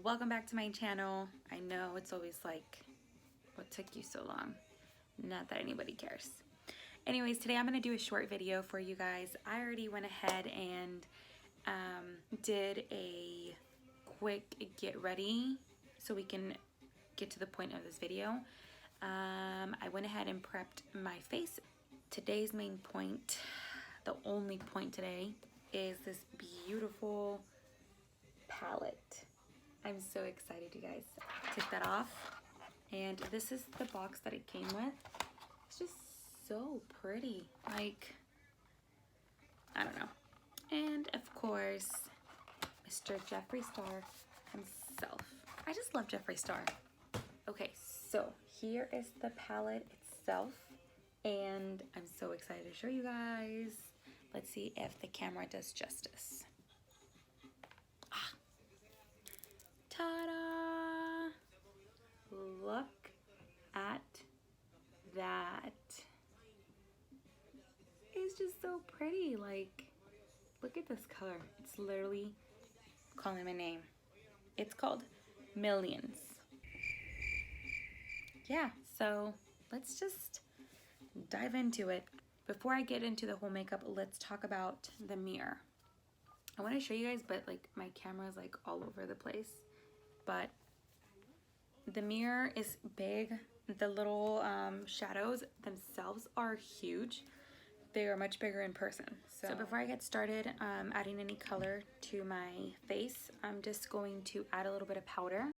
welcome back to my channel. I know it's always like, what took you so long? Not that anybody cares. Anyways, today I'm going to do a short video for you guys. I already went ahead and did a quick get ready so we can get to the point of this video. I went ahead and prepped my face. Today's main point, the only point today, is this beautiful palette. I'm so excited, you guys. Take that off. And this is the box that it came with. It's just so pretty. Like, I don't know. And of course, Mr. Jeffree Star himself. I just love Jeffree Star. Okay, so here is the palette itself. And I'm so excited to show you guys. Let's see if the camera does justice. Ta-da! Look at that. It's just so pretty. Like, look at this color. It's literally calling my name. It's called Millions. Yeah, so let's just dive into it. Before I get into the whole makeup, let's talk about the mirror. I want to show you guys, but like my camera is like all over the place. But the mirror is big. The little shadows themselves are huge. They are much bigger in person. So before I get started adding any color to my face, I'm just going to add a little bit of powder.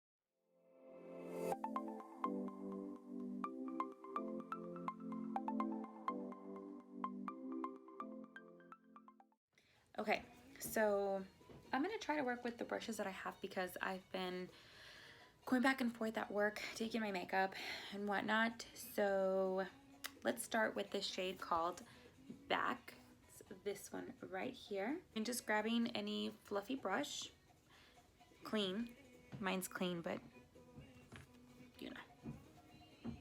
Okay, so I'm gonna try to work with the brushes that I have because I've been going back and forth at work, taking my makeup and whatnot. So let's start with this shade called Back. It's this one right here. And just grabbing any fluffy brush, clean. Mine's clean, but you know.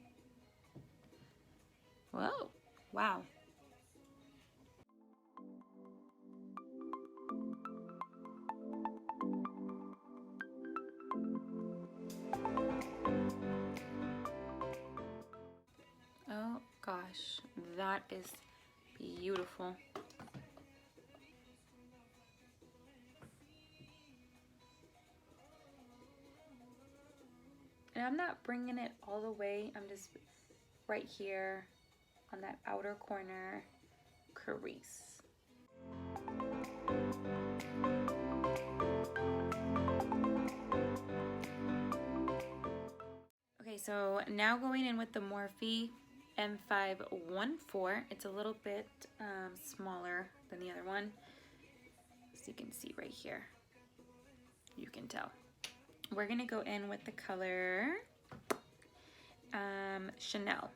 Whoa, wow. Oh gosh, that is beautiful. And I'm not bringing it all the way. I'm just right here on that outer corner crease. Okay, so now going in with the Morphe M514. It's a little bit smaller than the other one. As you can see right here. You can tell. We're gonna go in with the color Chanel.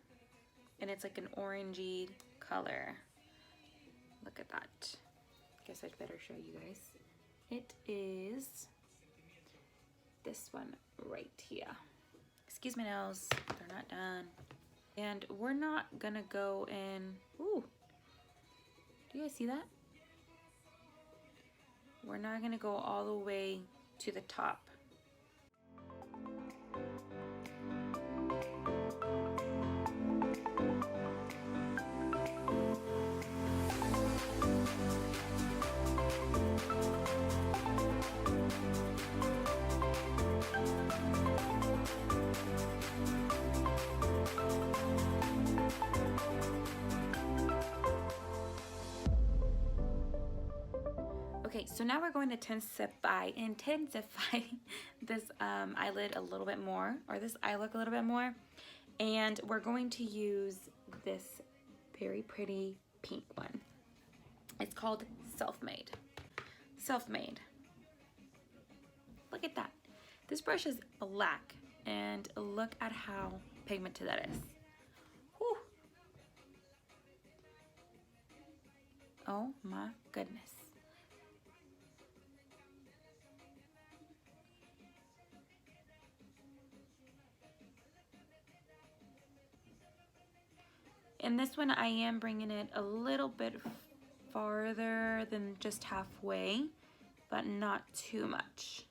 And it's like an orangey color. Look at that. Guess I'd better show you guys. It is this one right here. Excuse my nails, they're not done. And we're not gonna go in, ooh, do you guys see that? We're not gonna go all the way to the top. Okay, so now we're going to intensify this eyelid a little bit more, or this eye look a little bit more. And we're going to use this very pretty pink one. It's called Self-Made. Self-Made. Look at that. This brush is black, and look at how pigmented that is. Whew. Oh my goodness. And this one I am bringing it a little bit farther than just halfway, but not too much.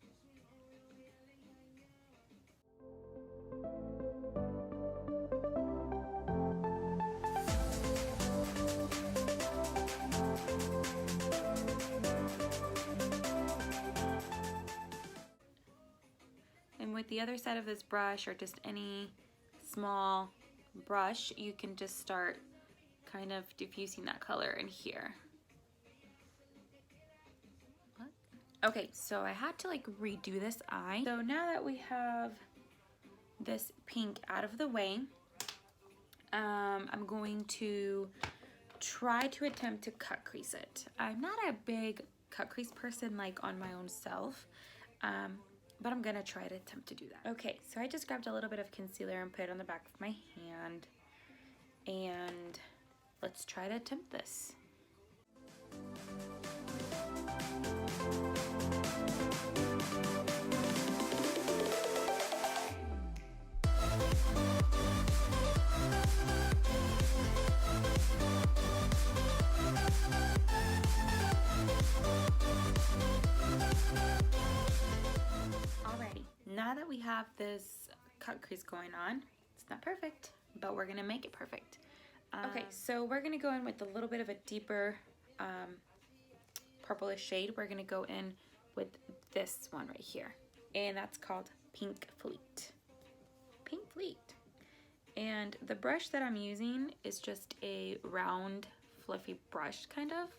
with the other side of this brush, or just any small brush, you can just start kind of diffusing that color in here. What? Okay, so I had to like redo this eye. So now that we have this pink out of the way, I'm going to try to attempt to cut crease it. I'm not a big cut crease person like on my own self, but I'm gonna try to attempt to do that. Okay, so I just grabbed a little bit of concealer and put it on the back of my hand, and let's try to attempt this. Now that we have this cut crease going on, it's not perfect, but we're gonna make it perfect. Okay, so we're gonna go in with a little bit of a deeper purplish shade. We're gonna go in with this one right here, and that's called Pink Fleet. Pink Fleet. And the brush that I'm using is just a round, fluffy brush, kind of.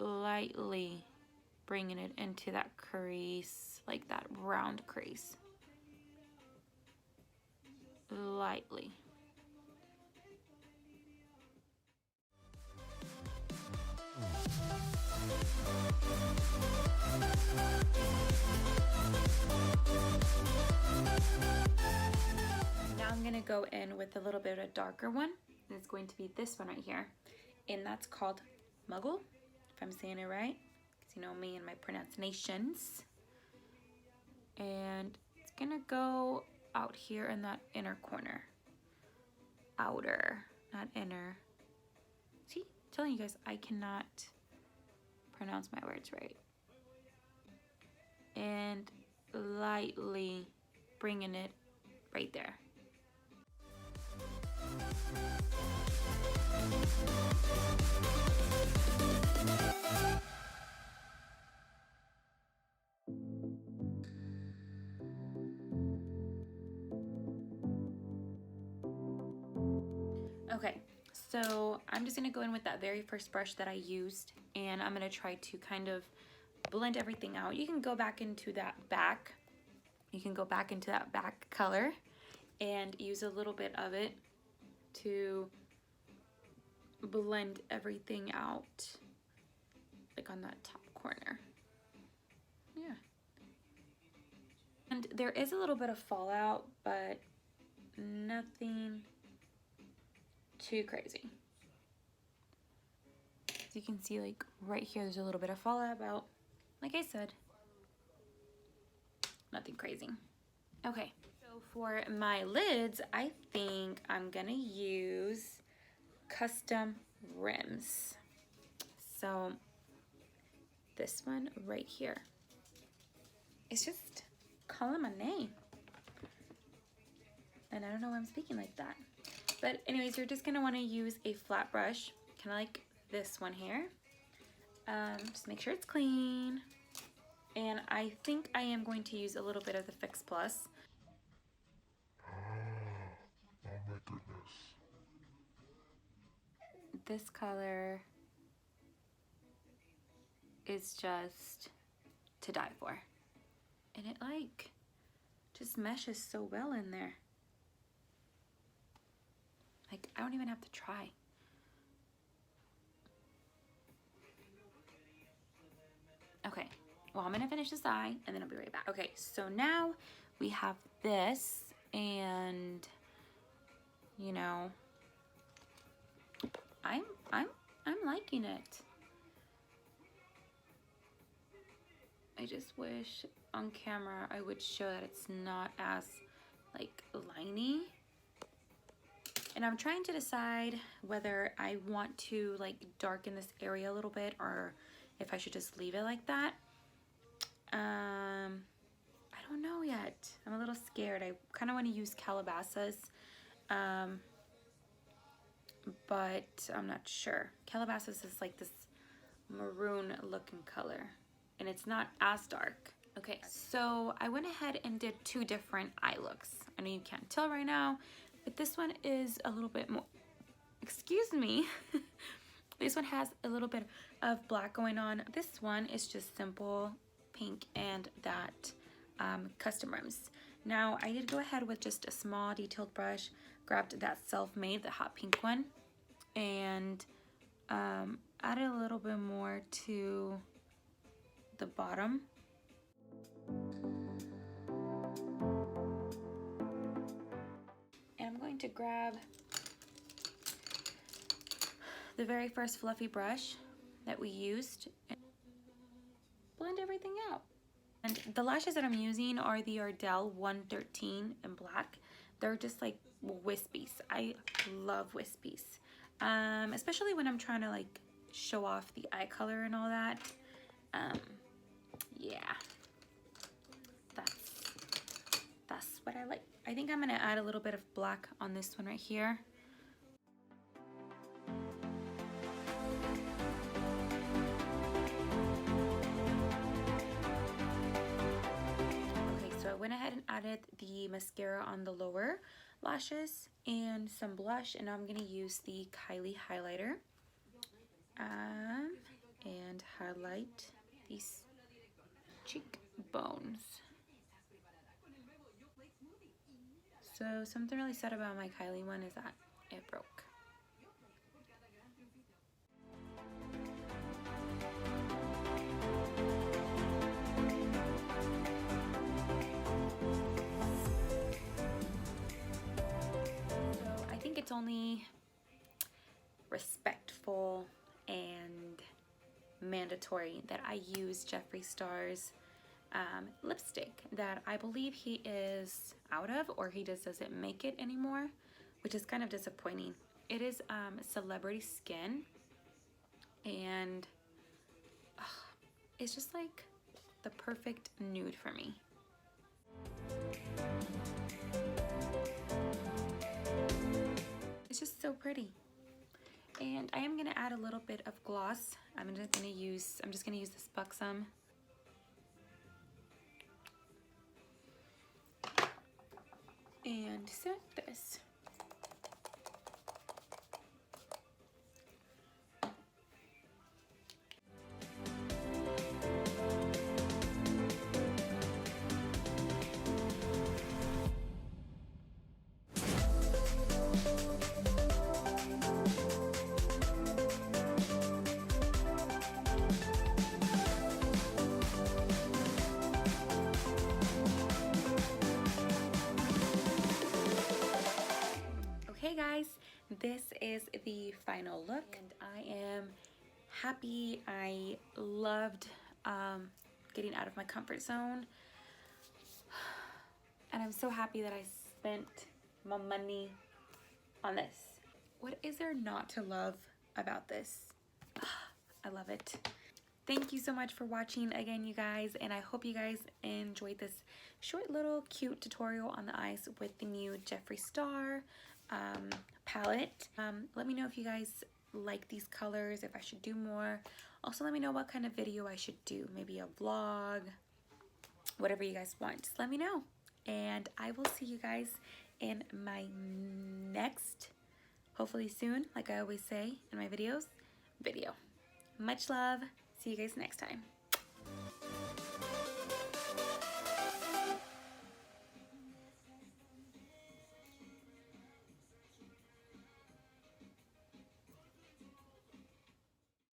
Lightly bringing it into that crease, like that round crease. Lightly. Now I'm gonna go in with a little bit of a darker one, and it's going to be this one right here, and that's called Muggle, if I'm saying it right. You know me and my pronunciations. And it's gonna go out here in that inner corner. Outer, not inner. See, I'm telling you guys, I cannot pronounce my words right. And lightly bringing it right there. Okay, so I'm just gonna go in with that very first brush that I used, and I'm gonna try to kind of blend everything out. You can go back into that back. You can go back into that back color and use a little bit of it to blend everything out, like on that top corner. Yeah. And there is a little bit of fallout, but nothing too crazy. As you can see, like right here, there's a little bit of fallout, about, like I said, nothing crazy. Okay, so for my lids, I think I'm gonna use custom rims. So this one right here, it's just calling my name, and I don't know why I'm speaking like that. But anyways, you're just gonna wanna use a flat brush, kinda like this one here. Just make sure it's clean. And I think I am going to use a little bit of the Fix Plus. Oh my goodness. This color is just to die for. And it like just meshes so well in there. Like, I don't even have to try. Okay, well, I'm gonna finish this eye and then I'll be right back. Okay, so now we have this, and you know, I'm liking it. I just wish on camera I would show that it's not as like liney. And I'm trying to decide whether I want to like darken this area a little bit, or if I should just leave it like that. I don't know yet. I'm a little scared. I kind of want to use Calabasas, but I'm not sure. Calabasas is like this maroon looking color. and it's not as dark. Okay, so I went ahead and did 2 different eye looks. I know you can't tell right now, but this one is a little bit more, excuse me. This one has a little bit of black going on. This one is just simple pink and that custom rims. Now I did go ahead with just a small detailed brush, grabbed that Self-Made, the hot pink one, and added a little bit more to the bottom. And I'm going to grab the very first fluffy brush that we used and blend everything out. And the lashes that I'm using are the Ardell 113 in black. They're just like wispies. I love wispies, especially when I'm trying to like show off the eye color and all that. Yeah, that's what I like. I think I'm gonna add a little bit of black on this one right here. Okay, so I went ahead and added the mascara on the lower lashes and some blush, and I'm gonna use the Kylie highlighter and highlight these cheekbones. So something really sad about my Kylie one is that it broke. So I think it's only respectful and mandatory that I use Jeffree Star's lipstick that I believe he is out of, or he just doesn't make it anymore, which is kind of disappointing. It is Celebrity Skin, and it's just like the perfect nude for me. It's just so pretty. And I am gonna add a little bit of gloss. I'm just gonna use this Buxom. And set this. Okay guys, this is the final look, and I am happy. I loved getting out of my comfort zone, and I'm so happy that I spent my money on this. What is there not to love about this? I love it. Thank you so much for watching again, you guys, and I hope you guys enjoyed this short little cute tutorial on the eyes with the new Jeffree Star palette. Let me know if you guys like these colors, if I should do more. Also, let me know what kind of video I should do, maybe a vlog, whatever you guys want. Just let me know, and I will see you guys in my next, hopefully soon, like I always say in my videos, video. Much love. See you guys next time.